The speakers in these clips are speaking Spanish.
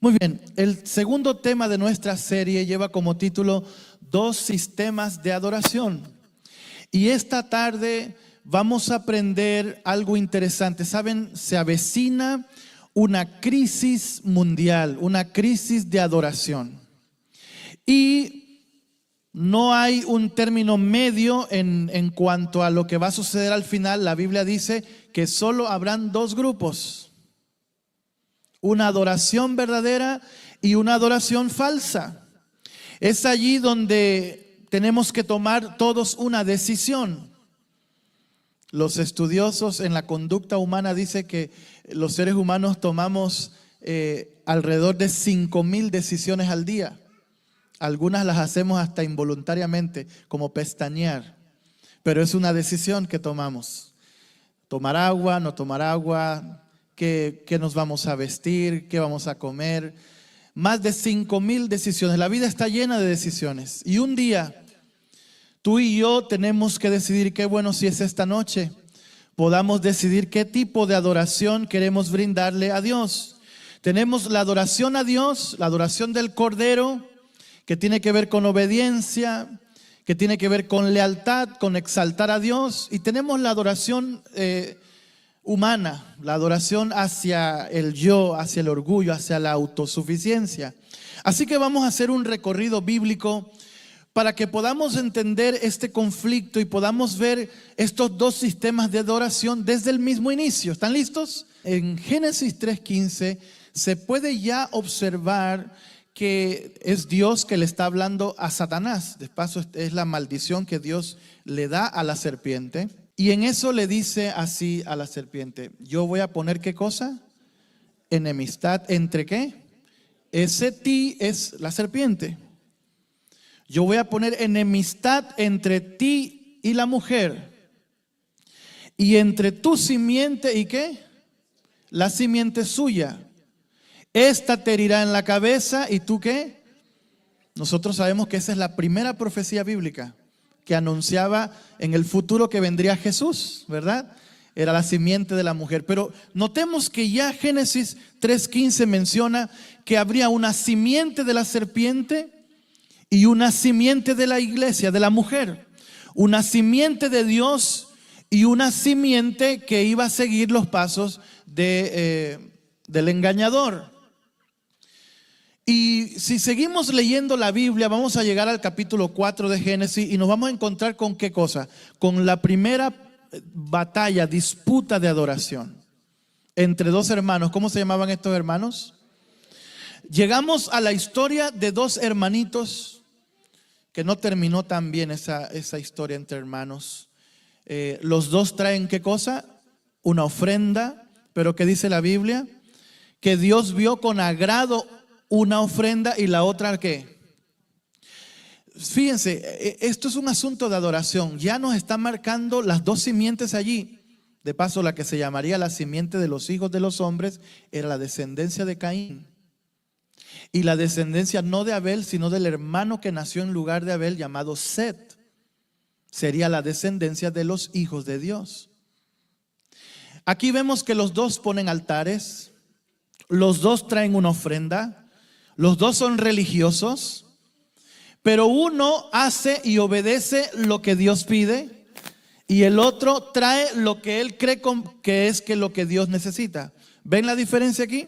Muy bien, el segundo tema de nuestra serie lleva como título Dos sistemas de adoración. Y esta tarde vamos a aprender algo interesante. Saben, se avecina una crisis mundial, una crisis de adoración. Y no hay un término medio en cuanto a lo que va a suceder al final. La Biblia dice que solo habrán dos grupos. Una adoración verdadera y una adoración falsa. Es allí donde tenemos que tomar todos una decisión. Los estudiosos en la conducta humana dicen que los seres humanos tomamos alrededor de 5,000 decisiones al día. Algunas las hacemos hasta involuntariamente, como pestañear. Pero es una decisión que tomamos. Tomar agua, no tomar agua. ¿Qué nos vamos a vestir? ¿Qué vamos a comer? Más de 5,000 decisiones. La vida está llena de decisiones. Y un día, tú y yo tenemos que decidir, qué bueno si es esta noche, podamos decidir qué tipo de adoración queremos brindarle a Dios. Tenemos la adoración a Dios, la adoración del Cordero, que tiene que ver con obediencia, que tiene que ver con lealtad, con exaltar a Dios. Y tenemos la adoración humana, la adoración hacia el yo, hacia el orgullo, hacia la autosuficiencia. Así que vamos a hacer un recorrido bíblico para que podamos entender este conflicto y podamos ver estos dos sistemas de adoración desde el mismo inicio. ¿Están listos? En Génesis 3:15 se puede ya observar que es Dios que le está hablando a Satanás. De paso, es la maldición que Dios le da a la serpiente. Y en eso le dice así a la serpiente: yo voy a poner, ¿qué cosa? Enemistad entre ¿qué? Ese ti es la serpiente. Yo voy a poner enemistad entre ti y la mujer, y entre tu simiente y ¿qué? La simiente suya. Esta te herirá en la cabeza y tú ¿qué? Nosotros sabemos que esa es la primera profecía bíblica que anunciaba en el futuro que vendría Jesús, ¿verdad? Era la simiente de la mujer. Pero notemos que ya Génesis 3:15 menciona que habría una simiente de la serpiente y una simiente de la iglesia, de la mujer. Una simiente de Dios y una simiente que iba a seguir los pasos del engañador. Y si seguimos leyendo la Biblia, vamos a llegar al capítulo 4 de Génesis y nos vamos a encontrar con ¿qué cosa? Con la primera batalla, disputa de adoración entre dos hermanos. ¿Cómo se llamaban estos hermanos? Llegamos a la historia de dos hermanitos que no terminó tan bien esa historia entre hermanos. Los dos traen ¿qué cosa? Una ofrenda, pero ¿qué dice la Biblia? Que Dios vio con agrado una ofrenda y la otra ¿qué? Fíjense, esto es un asunto de adoración. Ya nos están marcando las dos simientes allí. De paso, la que se llamaría la simiente de los hijos de los hombres era la descendencia de Caín. Y la descendencia no de Abel, sino del hermano que nació en lugar de Abel, llamado Set. Sería la descendencia de los hijos de Dios. Aquí vemos que los dos ponen altares. Los dos traen una ofrenda. Los dos son religiosos, pero uno hace y obedece lo que Dios pide y el otro trae lo que él cree que es lo que Dios necesita. ¿Ven la diferencia aquí?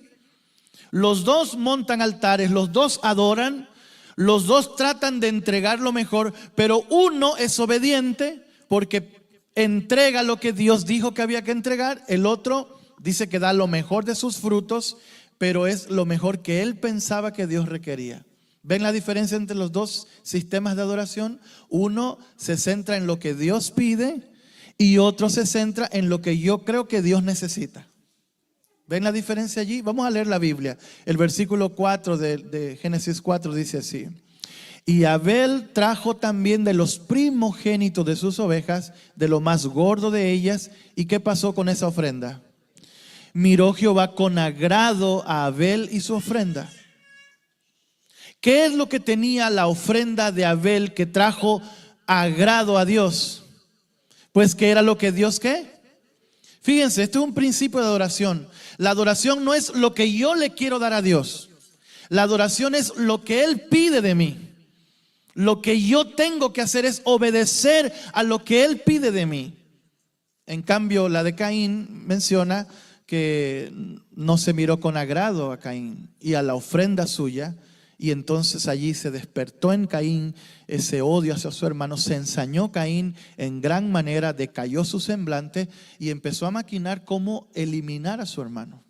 Los dos montan altares, los dos adoran, los dos tratan de entregar lo mejor, pero uno es obediente porque entrega lo que Dios dijo que había que entregar. El otro dice que da lo mejor de sus frutos, pero es lo mejor que él pensaba que Dios requería. ¿Ven la diferencia entre los dos sistemas de adoración? Uno se centra en lo que Dios pide y otro se centra en lo que yo creo que Dios necesita. ¿Ven la diferencia allí? Vamos a leer la Biblia. El versículo 4 de Génesis 4 dice así: y Abel trajo también de los primogénitos de sus ovejas, de lo más gordo de ellas. ¿Y qué pasó con esa ofrenda? Miró Jehová con agrado a Abel y su ofrenda. ¿Qué es lo que tenía la ofrenda de Abel que trajo agrado a Dios? Pues que era lo que Dios ¿qué? Fíjense, esto es un principio de adoración. La adoración no es lo que yo le quiero dar a Dios. La adoración es lo que Él pide de mí. Lo que yo tengo que hacer es obedecer a lo que Él pide de mí. En cambio, la de Caín menciona que no se miró con agrado a Caín y a la ofrenda suya, y entonces allí se despertó en Caín ese odio hacia su hermano. Se ensañó Caín en gran manera, decayó su semblante y empezó a maquinar cómo eliminar a su hermano.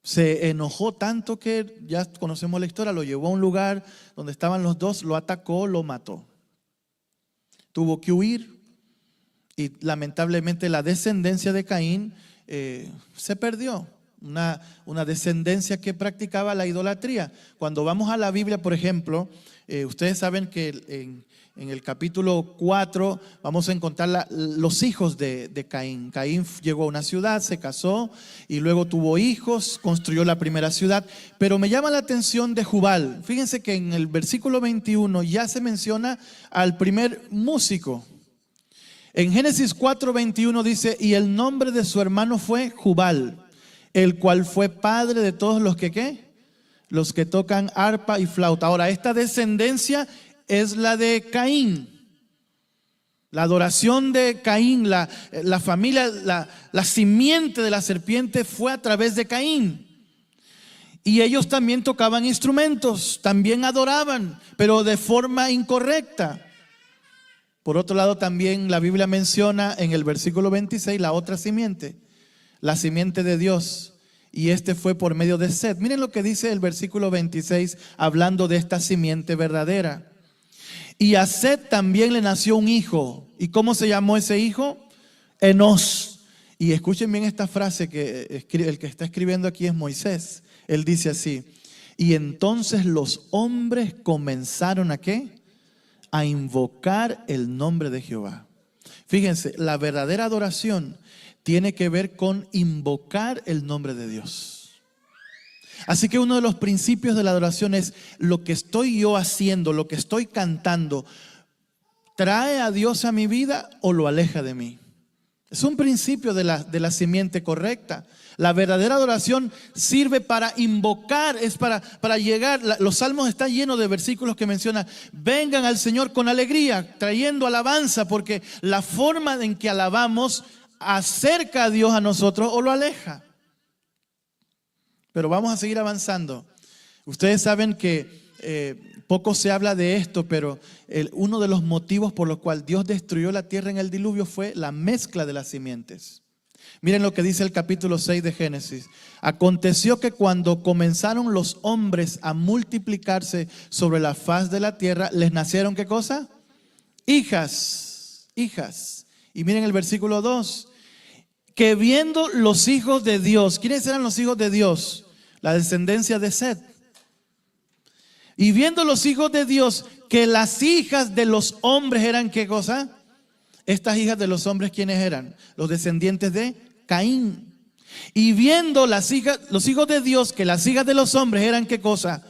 Se enojó tanto que, ya conocemos la historia, lo llevó a un lugar donde estaban los dos, lo atacó, lo mató. Tuvo que huir y lamentablemente la descendencia de Caín se perdió. Una descendencia que practicaba la idolatría. Cuando vamos a la Biblia, por ejemplo, ustedes saben que en el capítulo 4 vamos a encontrar los hijos de Caín. Caín llegó a una ciudad, se casó y luego tuvo hijos, construyó la primera ciudad. Pero me llama la atención de Jubal. Fíjense que en el versículo 21 ya se menciona al primer músico. En Génesis 4:21 dice: y el nombre de su hermano fue Jubal, el cual fue padre de todos los que ¿qué? Los que tocan arpa y flauta. Ahora, esta descendencia es la de Caín. La adoración de Caín, la familia, la simiente de la serpiente fue a través de Caín. Y ellos también tocaban instrumentos, también adoraban, pero de forma incorrecta. Por otro lado, también la Biblia menciona en el versículo 26 la otra simiente, la simiente de Dios. Y este fue por medio de Set. Miren lo que dice el versículo 26 hablando de esta simiente verdadera. Y a Set también le nació un hijo. ¿Y cómo se llamó ese hijo? Enos. Y escuchen bien esta frase que el que está escribiendo aquí es Moisés. Él dice así: y entonces los hombres comenzaron ¿a qué? A invocar el nombre de Jehová. Fíjense, la verdadera adoración tiene que ver con invocar el nombre de Dios. Así que uno de los principios de la adoración es: lo que estoy yo haciendo, lo que estoy cantando, ¿trae a Dios a mi vida o lo aleja de mí? Es un principio de la simiente correcta. La verdadera adoración sirve para invocar, es para llegar. Los salmos están llenos de versículos que mencionan: vengan al Señor con alegría, trayendo alabanza, porque la forma en que alabamos acerca a Dios a nosotros o lo aleja. Pero vamos a seguir avanzando. Ustedes saben que poco se habla de esto, pero uno de los motivos por los cuales Dios destruyó la tierra en el diluvio fue la mezcla de las simientes. Miren lo que dice el capítulo 6 de Génesis. Aconteció que cuando comenzaron los hombres a multiplicarse sobre la faz de la tierra, les nacieron ¿qué cosa? Hijas. Y miren el versículo 2. Que viendo los hijos de Dios, ¿quiénes eran los hijos de Dios? La descendencia de Set. Y viendo los hijos de Dios que las hijas de los hombres eran ¿qué cosa? Estas hijas de los hombres, ¿quiénes eran? Los descendientes de Caín. Y viendo los hijos de Dios que las hijas de los hombres eran ¿qué cosa?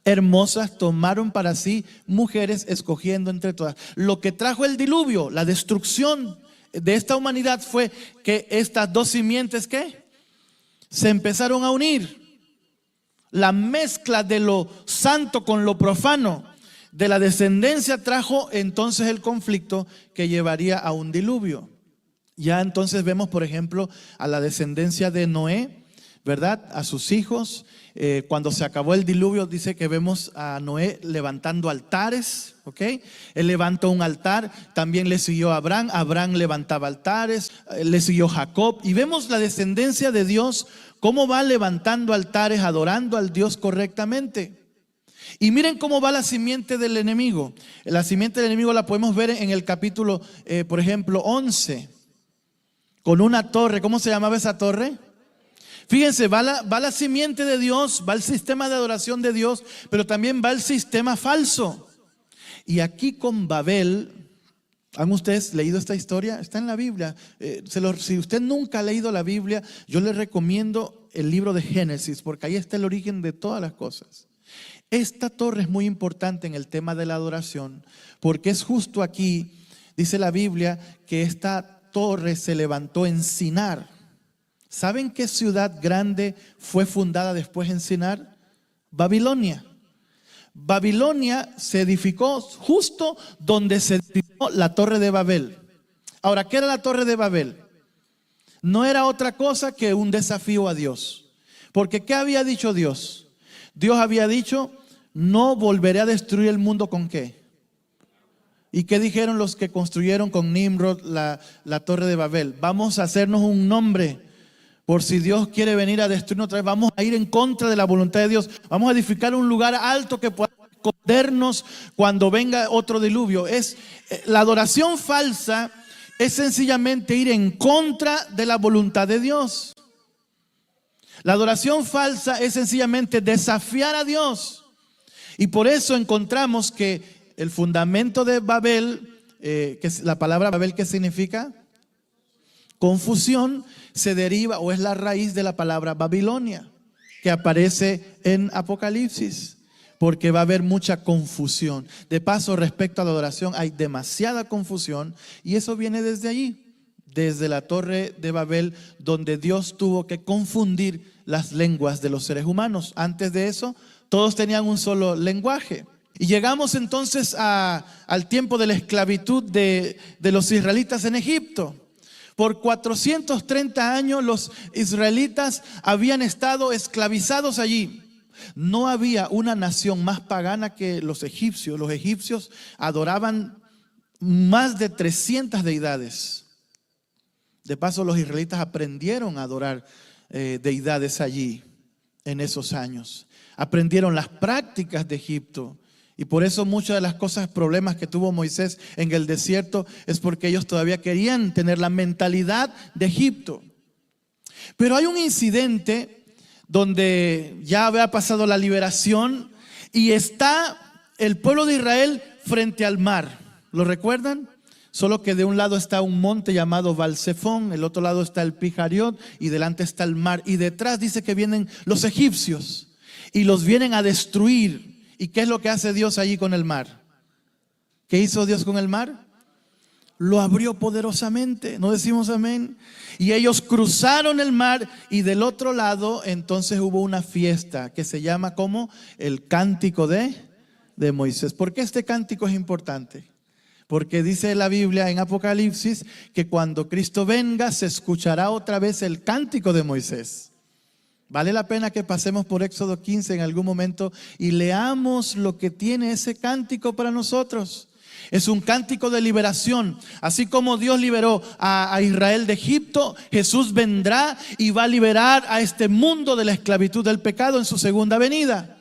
Hermosas, tomaron para sí mujeres, escogiendo entre todas. Lo que trajo el diluvio, la destrucción de esta humanidad, fue que estas dos simientes ¿qué? Se empezaron a unir. La mezcla de lo santo con lo profano de la descendencia trajo entonces el conflicto que llevaría a un diluvio. Ya entonces vemos, por ejemplo, a la descendencia de Noé, ¿verdad? A sus hijos. Cuando se acabó el diluvio, dice que vemos a Noé levantando altares, ¿ok? Él levantó un altar, también le siguió Abraham. Abraham levantaba altares, le siguió Jacob. Y vemos la descendencia de Dios, cómo va levantando altares, adorando al Dios correctamente. Y miren cómo va la simiente del enemigo. La simiente del enemigo la podemos ver en el capítulo, por ejemplo, 11. Con una torre. ¿Cómo se llamaba esa torre? Fíjense, va la simiente de Dios, va el sistema de adoración de Dios, pero también va el sistema falso. Y aquí con Babel, ¿han ustedes leído esta historia? Está en la Biblia. Si usted nunca ha leído la Biblia, yo le recomiendo el libro de Génesis, porque ahí está el origen de todas las cosas. Esta torre es muy importante en el tema de la adoración, porque es justo aquí, dice la Biblia, que esta torre se levantó en Sinar. ¿Saben qué ciudad grande fue fundada después en Sinar? Babilonia. Babilonia se edificó justo donde se edificó la Torre de Babel. Ahora, ¿qué era la Torre de Babel? No era otra cosa que un desafío a Dios. Porque ¿qué había dicho Dios? Dios había dicho, no volveré a destruir el mundo ¿con qué? ¿Y qué dijeron los que construyeron con Nimrod la Torre de Babel? Vamos a hacernos un nombre. Por si Dios quiere venir a destruirnos otra vez, vamos a ir en contra de la voluntad de Dios. Vamos a edificar un lugar alto que pueda escondernos cuando venga otro diluvio. La adoración falsa es sencillamente ir en contra de la voluntad de Dios. La adoración falsa es sencillamente desafiar a Dios. Y por eso encontramos que el fundamento de Babel, que es la palabra Babel, ¿qué significa? Confusión, se deriva o es la raíz de la palabra Babilonia, que aparece en Apocalipsis, porque va a haber mucha confusión. De paso, respecto a la adoración, hay demasiada confusión y eso viene desde allí, desde la Torre de Babel, donde Dios tuvo que confundir las lenguas de los seres humanos. Antes de eso, todos tenían un solo lenguaje. Y llegamos entonces al tiempo de la esclavitud de los israelitas en Egipto. Por 430 años los israelitas habían estado esclavizados allí. No había una nación más pagana que los egipcios. Los egipcios adoraban más de 300 deidades. De paso, los israelitas aprendieron a adorar deidades allí en esos años. Aprendieron las prácticas de Egipto. Y por eso muchas de las problemas que tuvo Moisés en el desierto es porque ellos todavía querían tener la mentalidad de Egipto. Pero hay un incidente donde ya había pasado la liberación y está el pueblo de Israel frente al mar. ¿Lo recuerdan? Solo que de un lado está un monte llamado Baal-Zephón, el otro lado está el Pijariot y delante está el mar. Y detrás dice que vienen los egipcios y los vienen a destruir. ¿Y qué es lo que hace Dios allí con el mar? ¿Qué hizo Dios con el mar? Lo abrió poderosamente, ¿no decimos amén? Y ellos cruzaron el mar y del otro lado entonces hubo una fiesta que se llama como el cántico de Moisés. ¿Por qué este cántico es importante? Porque dice la Biblia en Apocalipsis que cuando Cristo venga se escuchará otra vez el cántico de Moisés. Vale la pena que pasemos por Éxodo 15 en algún momento y leamos lo que tiene ese cántico para nosotros. Es un cántico de liberación. Así como Dios liberó a Israel de Egipto, Jesús vendrá y va a liberar a este mundo de la esclavitud del pecado en su segunda venida.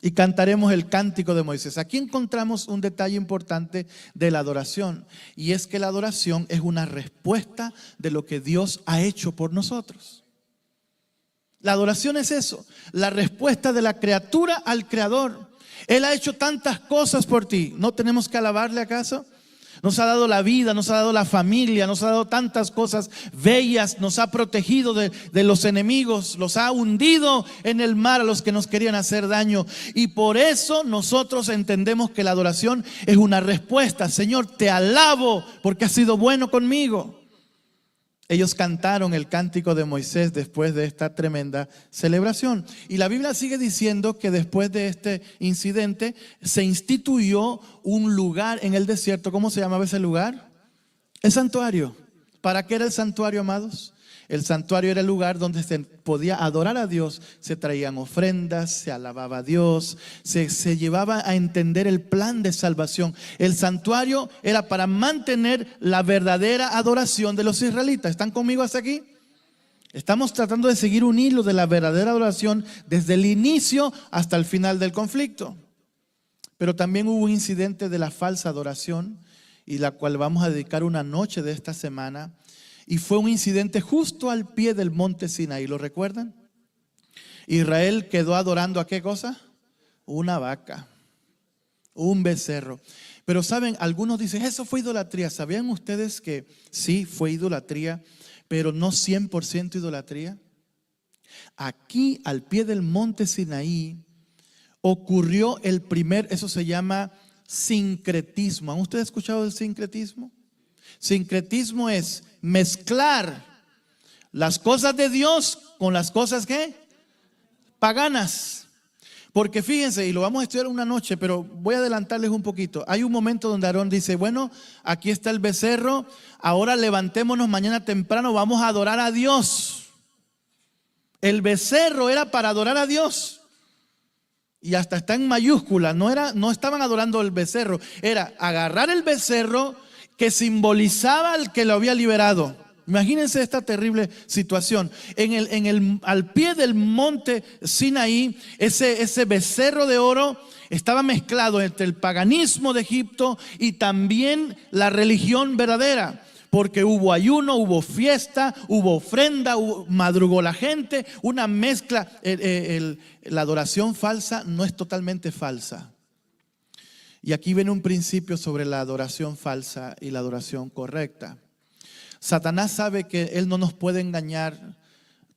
Y cantaremos el cántico de Moisés. Aquí encontramos un detalle importante de la adoración. Y es que la adoración es una respuesta de lo que Dios ha hecho por nosotros. La adoración es eso, la respuesta de la criatura al Creador. Él ha hecho tantas cosas por ti. ¿No tenemos que alabarle acaso? Nos ha dado la vida, nos ha dado la familia, nos ha dado tantas cosas bellas, nos ha protegido de los enemigos, los ha hundido en el mar a los que nos querían hacer daño. Y por eso nosotros entendemos que la adoración es una respuesta. Señor, te alabo porque has sido bueno conmigo. Ellos cantaron el cántico de Moisés después de esta tremenda celebración. Y la Biblia sigue diciendo que después de este incidente se instituyó un lugar en el desierto. ¿Cómo se llamaba ese lugar? El santuario. ¿Para qué era el santuario, amados? El santuario era el lugar donde se podía adorar a Dios. Se traían ofrendas, se alababa a Dios, se llevaba a entender el plan de salvación. El santuario era para mantener la verdadera adoración de los israelitas. ¿Están conmigo hasta aquí? Estamos tratando de seguir un hilo de la verdadera adoración desde el inicio hasta el final del conflicto. Pero también hubo un incidente de la falsa adoración, y la cual vamos a dedicar una noche de esta semana. Y fue un incidente justo al pie del monte Sinaí. ¿Lo recuerdan? Israel quedó adorando ¿a qué cosa? Una vaca, un becerro. Pero saben, algunos dicen, eso fue idolatría. ¿Sabían ustedes que sí fue idolatría, pero no 100% idolatría? Aquí al pie del monte Sinaí ocurrió el primer, eso se llama sincretismo. ¿Han ustedes escuchado del sincretismo? Sincretismo es mezclar las cosas de Dios con las cosas ¿qué? Paganas. Porque fíjense, y lo vamos a estudiar una noche, pero voy a adelantarles un poquito. Hay un momento donde Aarón dice, bueno, aquí está el becerro, ahora levantémonos mañana temprano, vamos a adorar a Dios. El becerro era para adorar a Dios. Y hasta está en mayúscula, no estaban adorando el becerro, era agarrar el becerro que simbolizaba al que lo había liberado. Imagínense esta terrible situación. Al pie del monte Sinaí, ese becerro de oro estaba mezclado entre el paganismo de Egipto y también la religión verdadera. Porque hubo ayuno, hubo fiesta, hubo ofrenda, madrugó la gente, una mezcla. La adoración falsa no es totalmente falsa. Y aquí viene un principio sobre la adoración falsa y la adoración correcta. Satanás sabe que él no nos puede engañar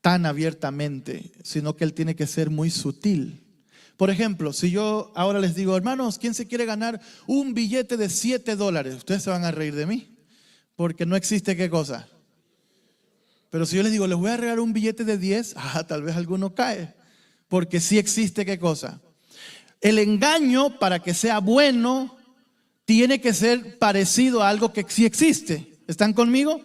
tan abiertamente, sino que él tiene que ser muy sutil. Por ejemplo, si yo ahora les digo, hermanos, ¿quién se quiere ganar un billete de $7? Ustedes se van a reír de mí, porque no existe qué cosa. Pero si yo les digo, les voy a regalar un billete de 10, tal vez alguno cae, porque sí existe qué cosa. El engaño, para que sea bueno, tiene que ser parecido a algo que sí existe. ¿Están conmigo?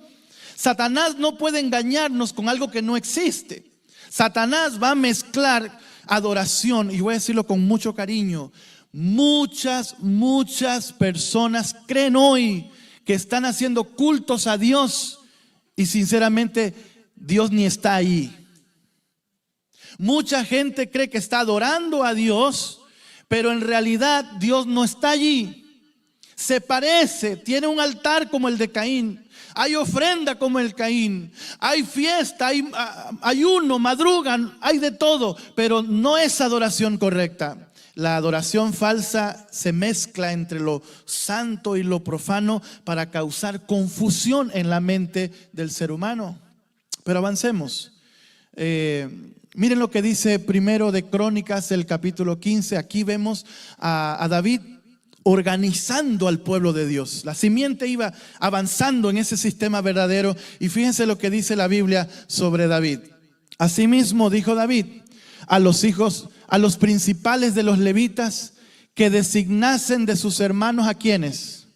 Satanás no puede engañarnos con algo que no existe. Satanás va a mezclar adoración, y voy a decirlo con mucho cariño. Muchas personas creen hoy que están haciendo cultos a Dios y sinceramente Dios ni está ahí. Mucha gente cree que está adorando a Dios, pero en realidad Dios no está allí. Se parece, tiene un altar como el de Caín. Hay ofrenda como el Caín. Hay fiesta, hay ayuno, madrugan, hay de todo, pero no es adoración correcta. La adoración falsa se mezcla entre lo santo y lo profano para causar confusión en la mente del ser humano. Pero avancemos. Miren lo que dice primero de Crónicas, el capítulo 15. Aquí vemos a David organizando al pueblo de Dios. La simiente iba avanzando en ese sistema verdadero. Y fíjense lo que dice la Biblia sobre David. Asimismo dijo David a los principales de los levitas que designasen de sus hermanos a quienes,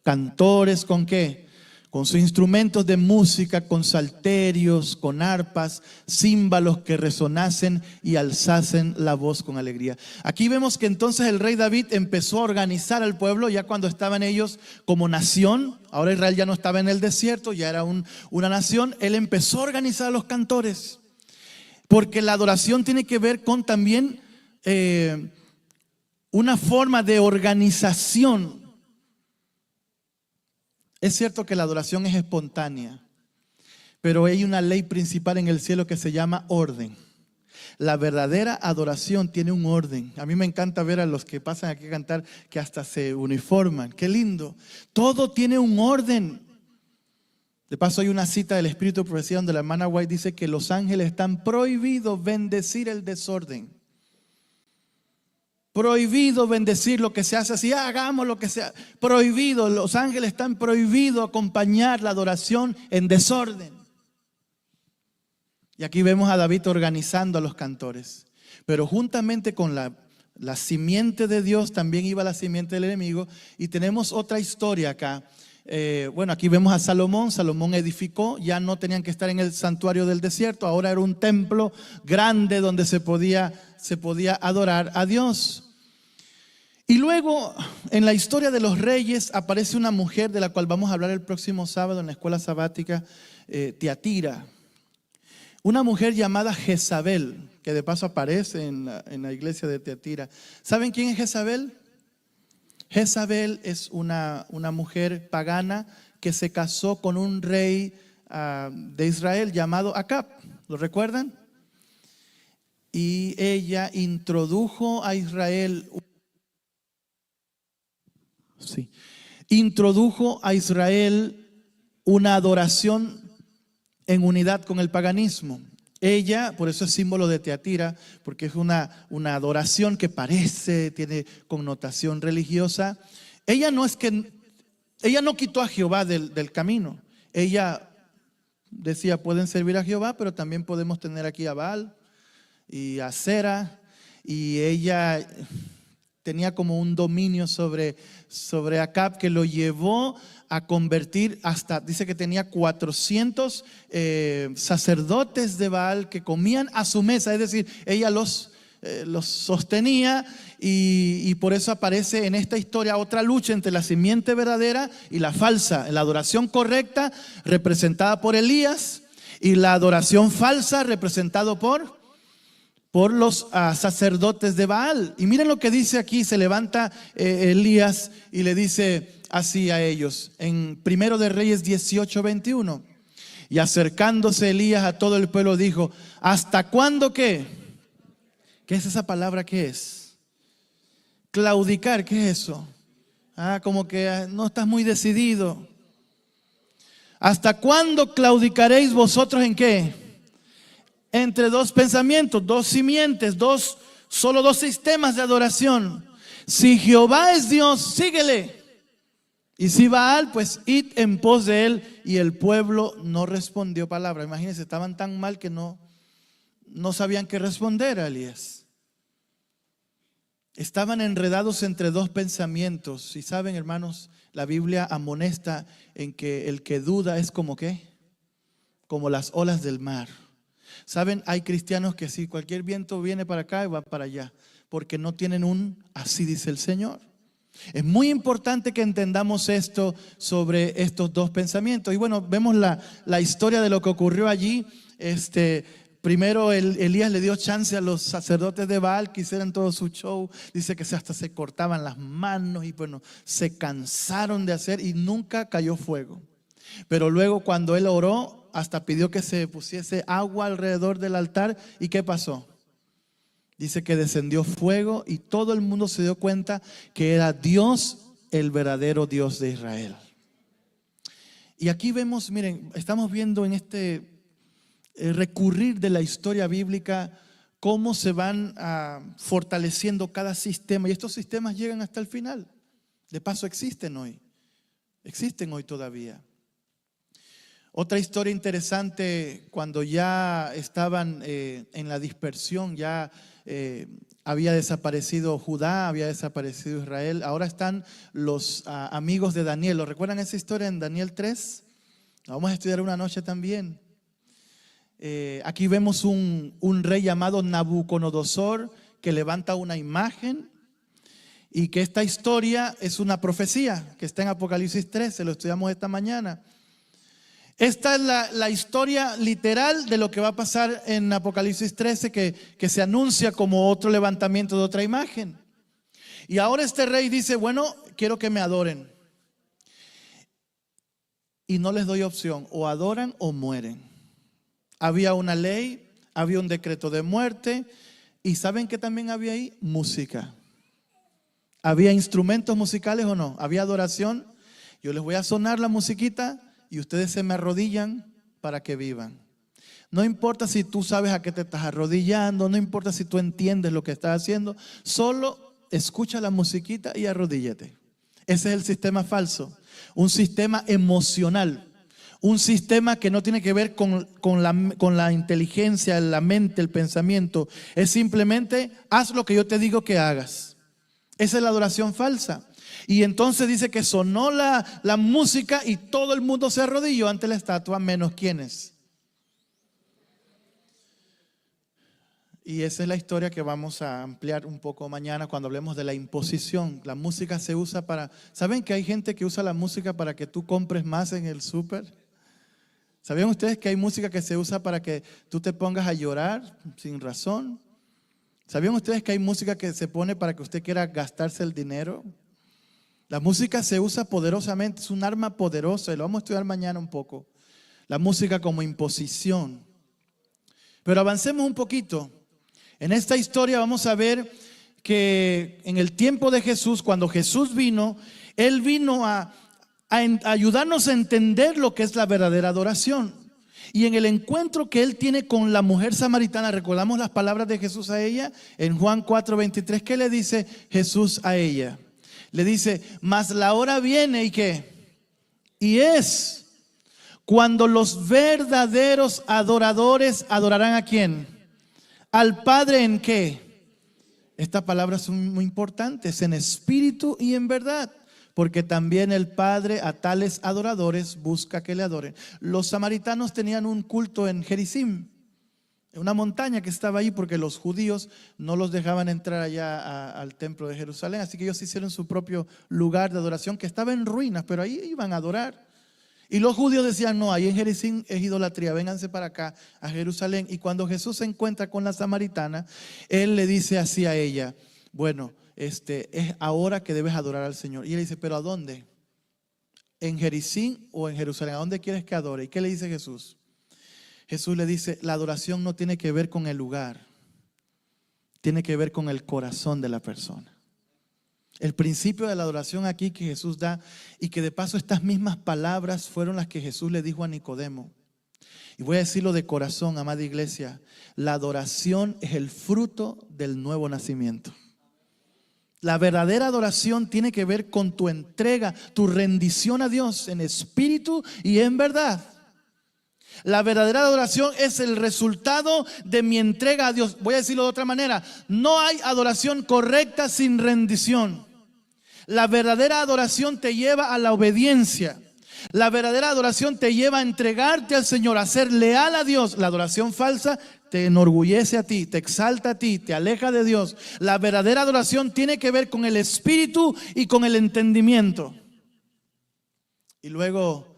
cantores, ¿con qué? Con sus instrumentos de música, con salterios, con arpas, címbalos que resonasen y alzasen la voz con alegría. Aquí vemos que entonces el rey David empezó a organizar al pueblo ya cuando estaban ellos como nación. Ahora Israel ya no estaba en el desierto, ya era una nación. Él empezó a organizar a los cantores, porque la adoración tiene que ver con también una forma de organización. Es cierto que la adoración es espontánea, pero hay una ley principal en el cielo que se llama orden. La verdadera adoración tiene un orden. A mí me encanta ver a los que pasan aquí a cantar que hasta se uniforman. Qué lindo. Todo tiene un orden. De paso hay una cita del Espíritu de Profecía donde la hermana White dice que los ángeles están prohibidos bendecir el desorden. Prohibido bendecir lo que se hace así, hagamos lo que sea. Prohibido, los ángeles están prohibidos acompañar la adoración en desorden. Y aquí vemos a David organizando a los cantores. Pero juntamente con la simiente de Dios también iba la simiente del enemigo. Y tenemos otra historia acá. Bueno, aquí vemos a Salomón. Salomón edificó, ya no tenían que estar en el santuario del desierto. Ahora era un templo grande donde se podía adorar a Dios. Y luego en la historia de los reyes aparece una mujer de la cual vamos a hablar el próximo sábado en la escuela sabática, Tiatira. Una mujer llamada Jezabel, que de paso aparece en la iglesia de Tiatira. ¿Saben quién es Jezabel? Jezabel es una mujer pagana que se casó con un rey de Israel llamado Acab. ¿Lo recuerdan? Y ella introdujo a Israel una adoración en unidad con el paganismo. Ella, por eso es símbolo de Tiatira, porque es una adoración que tiene connotación religiosa. Ella no quitó a Jehová del camino. Ella decía, pueden servir a Jehová, pero también podemos tener aquí a Baal y a Sera. y ella tenía como un dominio sobre Acab que lo llevó a convertir hasta, dice que tenía 400 sacerdotes de Baal que comían a su mesa, es decir, ella los sostenía y por eso aparece en esta historia otra lucha entre la simiente verdadera y la falsa, la adoración correcta representada por Elías y la adoración falsa representado por los sacerdotes de Baal. Y miren lo que dice aquí, se levanta Elías y le dice así a ellos, en 1 de Reyes 18:21. Y acercándose Elías a todo el pueblo dijo, ¿hasta cuándo qué? ¿Qué es esa palabra? ¿Qué es? Claudicar, ¿qué es eso? Como que no estás muy decidido. ¿Hasta cuándo claudicaréis vosotros en qué? Entre dos pensamientos, dos simientes, solo dos sistemas de adoración. Si Jehová es Dios, síguele. Y si Baal, pues id en pos de él. Y el pueblo no respondió palabra. Imagínense, estaban tan mal que no sabían qué responder a Elías. Estaban enredados entre dos pensamientos. Y saben, hermanos, la Biblia amonesta en que el que duda es como ¿qué? Como las olas del mar. Saben, hay cristianos que sí, cualquier viento viene para acá y va para allá, porque no tienen así dice el Señor. Es muy importante que entendamos esto sobre estos dos pensamientos. Y bueno, vemos la historia de lo que ocurrió allí. Primero Elías le dio chance a los sacerdotes de Baal que hicieran todo su show. Dice que hasta se cortaban las manos y bueno, se cansaron de hacer y nunca cayó fuego. Pero luego cuando él oró, hasta pidió que se pusiese agua alrededor del altar. ¿Y qué pasó? Dice que descendió fuego y todo el mundo se dio cuenta que era Dios, el verdadero Dios de Israel. Y aquí vemos, miren, estamos viendo en este recurrir de la historia bíblica cómo se van fortaleciendo cada sistema. Y estos sistemas llegan hasta el final. De paso existen hoy todavía. Otra historia interesante, cuando ya estaban en la dispersión, ya había desaparecido Judá, había desaparecido Israel. Ahora están los amigos de Daniel. ¿Lo recuerdan esa historia en Daniel 3? La vamos a estudiar una noche también. Aquí vemos un rey llamado Nabucodonosor que levanta una imagen y que esta historia es una profecía que está en Apocalipsis 13, lo estudiamos esta mañana. Esta es la historia literal de lo que va a pasar en Apocalipsis 13 que se anuncia como otro levantamiento de otra imagen. Y ahora este rey dice, bueno, quiero que me adoren. Y no les doy opción, o adoran o mueren. Había una ley, había un decreto de muerte. ¿Y saben qué también había ahí? Música. ¿Había instrumentos musicales o no? ¿Había adoración? Yo les voy a sonar la musiquita y ustedes se me arrodillan para que vivan. No importa si tú sabes a qué te estás arrodillando, no importa si tú entiendes lo que estás haciendo, solo escucha la musiquita y arrodíllate. Ese es el sistema falso, un sistema emocional, un sistema que no tiene que ver con la inteligencia, la mente, el pensamiento. Es simplemente haz lo que yo te digo que hagas. Esa es la adoración falsa. Y entonces dice que sonó la música y todo el mundo se arrodilló ante la estatua, menos quienes. Y esa es la historia que vamos a ampliar un poco mañana cuando hablemos de la imposición. La música se usa para... ¿Saben que hay gente que usa la música para que tú compres más en el súper? ¿Sabían ustedes que hay música que se usa para que tú te pongas a llorar sin razón? ¿Sabían ustedes que hay música que se pone para que usted quiera gastarse el dinero? La música se usa poderosamente, es un arma poderosa y lo vamos a estudiar mañana un poco. La música como imposición. Pero avancemos un poquito. En esta historia vamos a ver que en el tiempo de Jesús, cuando Jesús vino, Él vino a ayudarnos a entender lo que es la verdadera adoración. Y en el encuentro que Él tiene con la mujer samaritana, recordamos las palabras de Jesús a ella en Juan 4:23. ¿Qué le dice Jesús a ella? Le dice, mas la hora viene y ¿qué? Y es cuando los verdaderos adoradores adorarán ¿a quién? Al Padre ¿en qué? Esta palabra es muy importante, es en espíritu y en verdad, porque también el Padre a tales adoradores busca que le adoren. Los samaritanos tenían un culto en Gerizim, una montaña que estaba ahí, porque los judíos no los dejaban entrar allá al templo de Jerusalén, así que ellos hicieron su propio lugar de adoración que estaba en ruinas, pero ahí iban a adorar. Y los judíos decían, no, ahí en Gerizim es idolatría, vénganse para acá a Jerusalén. Y cuando Jesús se encuentra con la samaritana, Él le dice así a ella, bueno, es ahora que debes adorar al Señor. Y él dice, ¿pero a dónde? ¿En Gerizim o en Jerusalén? ¿A dónde quieres que adore? ¿Y qué le dice Jesús? Jesús le dice, la adoración no tiene que ver con el lugar, tiene que ver con el corazón de la persona. El principio de la adoración aquí que Jesús da, y que de paso estas mismas palabras fueron las que Jesús le dijo a Nicodemo. Y voy a decirlo de corazón, amada iglesia, la adoración es el fruto del nuevo nacimiento. La verdadera adoración tiene que ver con tu entrega, tu rendición a Dios en espíritu y en verdad. La verdadera adoración es el resultado de mi entrega a Dios. Voy a decirlo de otra manera, no hay adoración correcta sin rendición. La verdadera adoración te lleva a la obediencia. La verdadera adoración te lleva a entregarte al Señor, a ser leal a Dios. La adoración falsa te enorgullece a ti, te exalta a ti, te aleja de Dios. La verdadera adoración tiene que ver con el espíritu y con el entendimiento. Y luego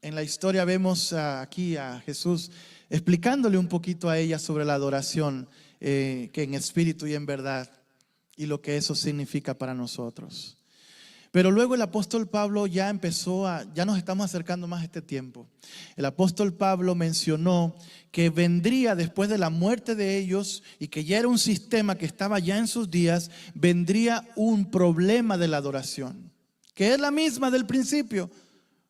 en la historia vemos aquí a Jesús explicándole un poquito a ella sobre la adoración que en espíritu y en verdad, y lo que eso significa para nosotros. Pero luego el apóstol Pablo ya nos estamos acercando más a este tiempo. El apóstol Pablo mencionó que vendría después de la muerte de ellos, y que ya era un sistema que estaba ya en sus días, vendría un problema de la adoración, que es la misma del principio,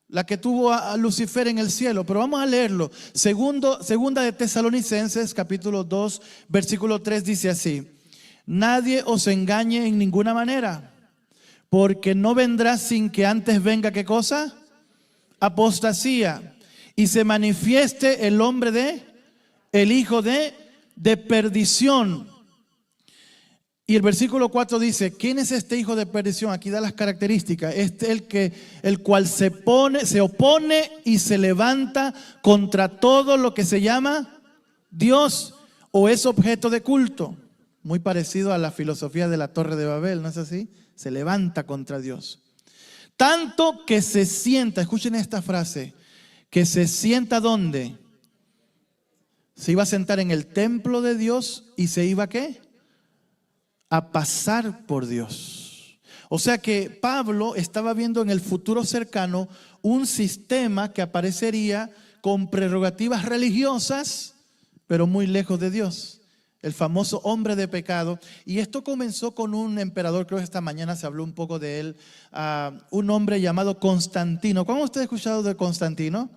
la que tuvo a Lucifer en el cielo. Pero vamos a leerlo. Segunda de Tesalonicenses, capítulo 2, versículo 3, dice así: nadie os engañe en ninguna manera, porque no vendrá sin que antes venga, ¿qué cosa? Apostasía, y se manifieste el hijo de perdición. Y el versículo 4 dice, ¿quién es este hijo de perdición? Aquí da las características. El cual se opone y se levanta contra todo lo que se llama Dios o es objeto de culto. Muy parecido a la filosofía de la Torre de Babel, ¿no es así? Se levanta contra Dios. Tanto que se sienta, escuchen esta frase, que se sienta ¿dónde? Se iba a sentar en el templo de Dios y se iba ¿qué? A pasar por Dios. O sea que Pablo estaba viendo en el futuro cercano un sistema que aparecería con prerrogativas religiosas, pero muy lejos de Dios. El famoso hombre de pecado. Y esto comenzó con un emperador, creo que esta mañana se habló un poco de él, un hombre llamado Constantino. ¿Cuándo usted ha escuchado de Constantino?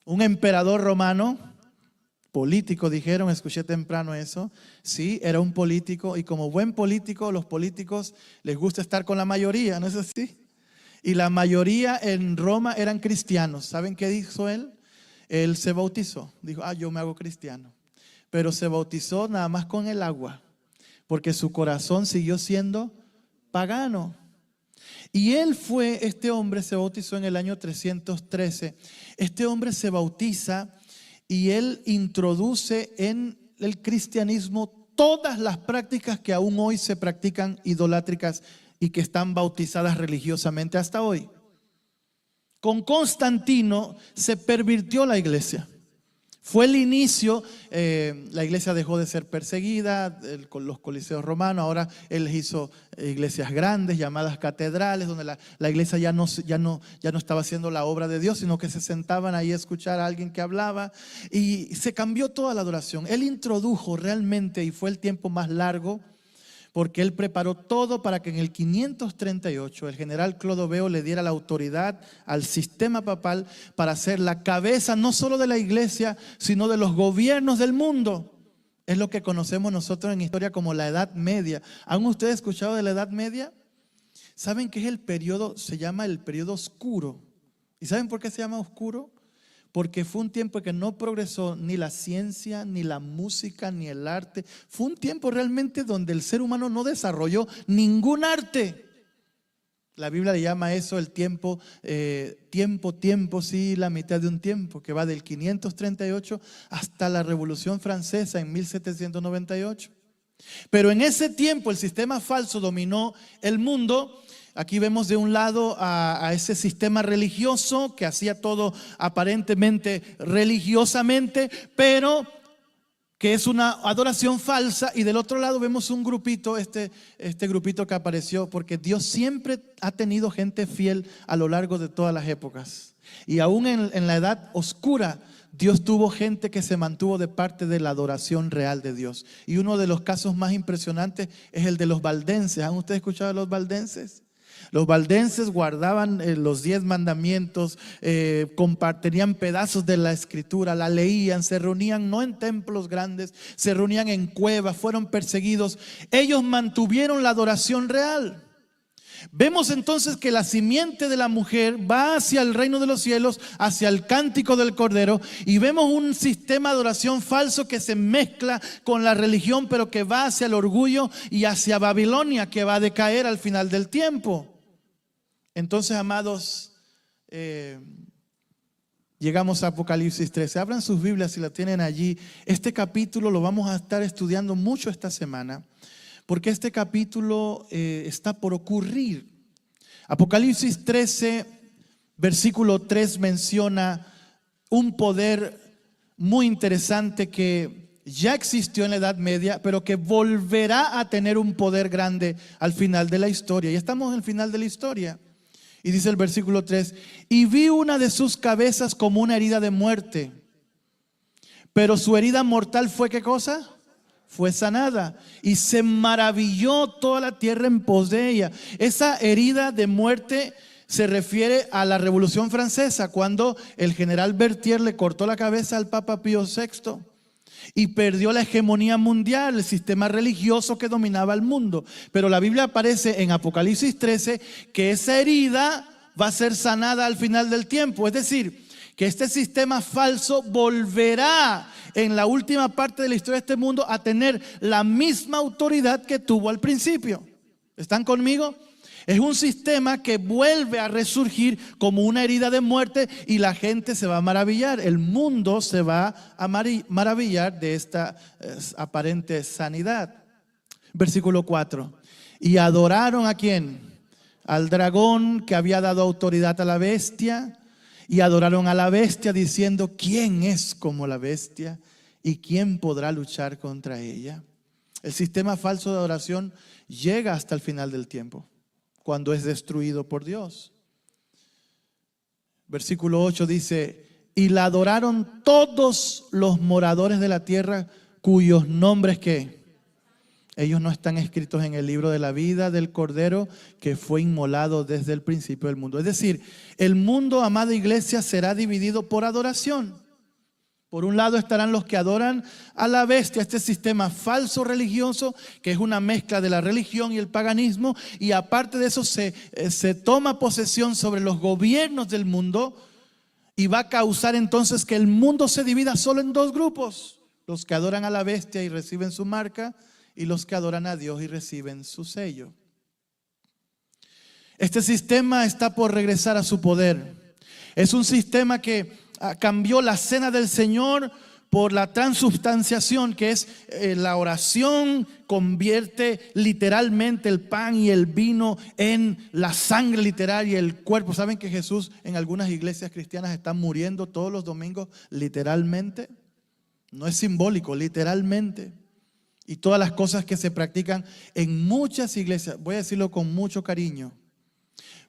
Un emperador romano, político dijeron, escuché temprano eso. Sí, era un político, y como buen político, los políticos les gusta estar con la mayoría, ¿no es así? Y la mayoría en Roma eran cristianos. ¿Saben qué dijo él? Él se bautizó, dijo, yo me hago cristiano. Pero se bautizó nada más con el agua, porque su corazón siguió siendo pagano. Y este hombre se bautizó en el año 313. Este hombre se bautiza y él introduce en el cristianismo todas las prácticas que aún hoy se practican idolátricas y que están bautizadas religiosamente hasta hoy. Con Constantino se pervirtió la iglesia. Fue el inicio, la iglesia dejó de ser perseguida con los coliseos romanos. Ahora él hizo iglesias grandes llamadas catedrales, donde la iglesia ya no estaba haciendo la obra de Dios, sino que se sentaban ahí a escuchar a alguien que hablaba, y se cambió toda la adoración. Él introdujo realmente, y fue el tiempo más largo, porque él preparó todo para que en el 538 el general Clodoveo le diera la autoridad al sistema papal para ser la cabeza no solo de la iglesia, sino de los gobiernos del mundo. Es lo que conocemos nosotros en historia como la Edad Media. ¿Han ustedes escuchado de la Edad Media? ¿Saben qué es el periodo? Se llama el periodo oscuro. ¿Y saben por qué se llama oscuro? porque fue un tiempo que no progresó ni la ciencia, ni la música, ni el arte. Fue un tiempo realmente donde el ser humano no desarrolló ningún arte. La Biblia le llama eso el tiempo, sí, la mitad de un tiempo, que va del 538 hasta la Revolución Francesa en 1798. Pero en ese tiempo el sistema falso dominó el mundo. Aquí vemos de un lado a ese sistema religioso que hacía todo aparentemente religiosamente, pero que es una adoración falsa. Y del otro lado vemos un grupito, este grupito que apareció, porque Dios siempre ha tenido gente fiel a lo largo de todas las épocas. Y aún en la edad oscura, Dios tuvo gente que se mantuvo de parte de la adoración real de Dios. Y uno de los casos más impresionantes es el de los valdenses. ¿Han ustedes escuchado de los valdenses? Los valdenses guardaban los 10 mandamientos, compartían pedazos de la escritura, la leían, se reunían no en templos grandes, se reunían en cuevas, fueron perseguidos. Ellos mantuvieron la adoración real. Vemos entonces que la simiente de la mujer va hacia el reino de los cielos, hacia el cántico del Cordero, y vemos un sistema de adoración falso que se mezcla con la religión, pero que va hacia el orgullo y hacia Babilonia, que va a decaer al final del tiempo. Entonces, amados, llegamos a Apocalipsis 13. Abran sus Biblias si la tienen allí. Este capítulo lo vamos a estar estudiando mucho esta semana, porque este capítulo está por ocurrir. Apocalipsis 13, versículo 3 menciona un poder muy interesante que ya existió en la Edad Media, pero que volverá a tener un poder grande al final de la historia. Y estamos en el final de la historia. Y dice el versículo 3, y vi una de sus cabezas como una herida de muerte, pero su herida mortal fue ¿qué cosa? Fue sanada, y se maravilló toda la tierra en pos de ella. Esa herida de muerte se refiere a la Revolución Francesa, cuando el general Berthier le cortó la cabeza al Papa Pío VI y perdió la hegemonía mundial, el sistema religioso que dominaba el mundo. Pero la Biblia aparece en Apocalipsis 13 que esa herida va a ser sanada al final del tiempo. Es decir, que este sistema falso volverá en la última parte de la historia de este mundo a tener la misma autoridad que tuvo al principio. ¿Están conmigo? Es un sistema que vuelve a resurgir como una herida de muerte y la gente se va a maravillar. El mundo se va a maravillar de esta aparente sanidad. Versículo 4. Y adoraron ¿a quién? Al dragón que había dado autoridad a la bestia. Y adoraron a la bestia diciendo, ¿quién es como la bestia? ¿Y quién podrá luchar contra ella? El sistema falso de adoración llega hasta el final del tiempo, cuando es destruido por Dios. Versículo 8 dice, y la adoraron todos los moradores de la tierra, cuyos nombres ¿qué? Ellos no están escritos en el libro de la vida del Cordero que fue inmolado desde el principio del mundo. Es decir, el mundo, amada iglesia, será dividido por adoración. Por un lado estarán los que adoran a la bestia, este sistema falso religioso que es una mezcla de la religión y el paganismo, y aparte de eso se toma posesión sobre los gobiernos del mundo y va a causar entonces que el mundo se divida solo en dos grupos: los que adoran a la bestia y reciben su marca, y los que adoran a Dios y reciben su sello. Este sistema está por regresar a su poder. Es un sistema que cambió la cena del Señor por la transubstanciación, que es la oración convierte literalmente el pan y el vino en la sangre literal y el cuerpo. ¿Saben que Jesús en algunas iglesias cristianas está muriendo todos los domingos literalmente? No es simbólico, literalmente. Y todas las cosas que se practican en muchas iglesias, voy a decirlo con mucho cariño,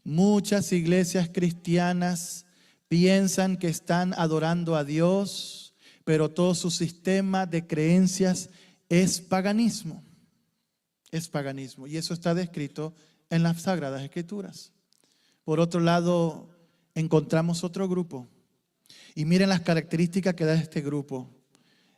muchas iglesias cristianas piensan que están adorando a Dios, pero todo su sistema de creencias es paganismo. Es paganismo. Y eso está descrito en las Sagradas Escrituras. Por otro lado, encontramos otro grupo. Y miren las características que da este grupo.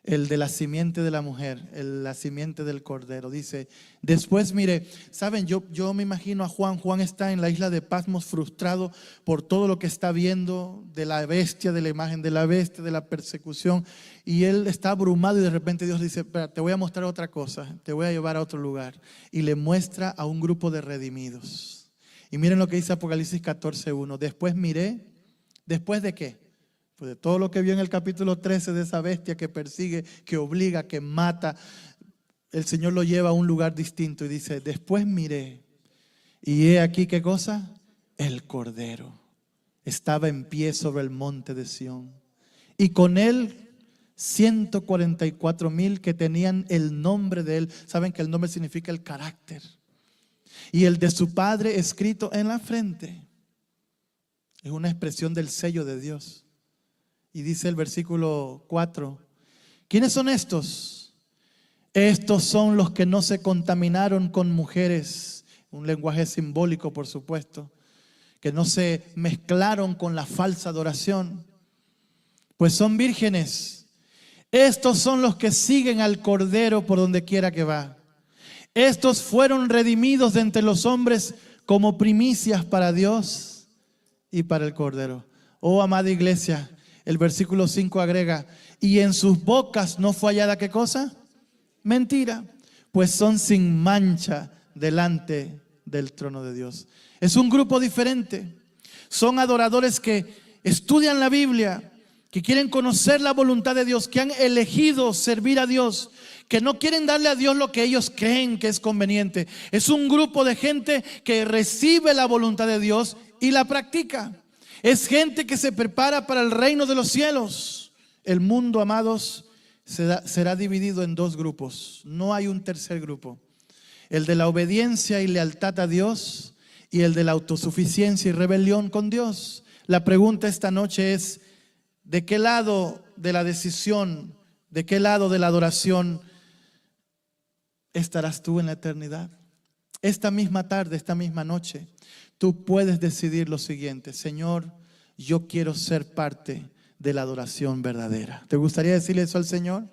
el de la simiente de la mujer, la simiente del cordero. Dice, después miré, saben, yo me imagino a Juan. Juan está en la isla de Patmos frustrado por todo lo que está viendo de la bestia, de la imagen de la bestia, de la persecución. Y él está abrumado y de repente Dios dice, espera, te voy a mostrar otra cosa, te voy a llevar a otro lugar. Y le muestra a un grupo de redimidos. Y miren lo que dice Apocalipsis 14:1. Después miré, ¿después de qué? Pues de todo lo que vio en el capítulo 13 de esa bestia que persigue, que obliga, que mata, el Señor lo lleva a un lugar distinto y dice, después miré y he aquí, ¿qué cosa? El Cordero estaba en pie sobre el monte de Sión y con él 144,000 que tenían el nombre de él. Saben que el nombre significa el carácter y el de su Padre escrito en la frente. Es una expresión del sello de Dios. Y dice el versículo 4, ¿quiénes son estos? Estos son los que no se contaminaron con mujeres, un lenguaje simbólico por supuesto, que no se mezclaron con la falsa adoración, pues son vírgenes. Estos son los que siguen al Cordero por donde quiera que va. Estos fueron redimidos de entre los hombres como primicias para Dios y para el Cordero. Oh, amada iglesia, el versículo 5 agrega, y en sus bocas no fue hallada, ¿qué cosa? Mentira, pues son sin mancha delante del trono de Dios. Es un grupo diferente. Son adoradores que estudian la Biblia, que quieren conocer la voluntad de Dios, que han elegido servir a Dios, que no quieren darle a Dios lo que ellos creen que es conveniente. Es un grupo de gente que recibe la voluntad de Dios y la practica. Es gente que se prepara para el reino de los cielos. El mundo, amados, será dividido en dos grupos. No hay un tercer grupo. El de la obediencia y lealtad a Dios y el de la autosuficiencia y rebelión con Dios. La pregunta esta noche es, ¿de qué lado de la decisión, de qué lado de la adoración estarás tú en la eternidad? Esta misma tarde, esta misma noche, tú puedes decidir lo siguiente: Señor, yo quiero ser parte de la adoración verdadera. ¿Te gustaría decirle eso al Señor?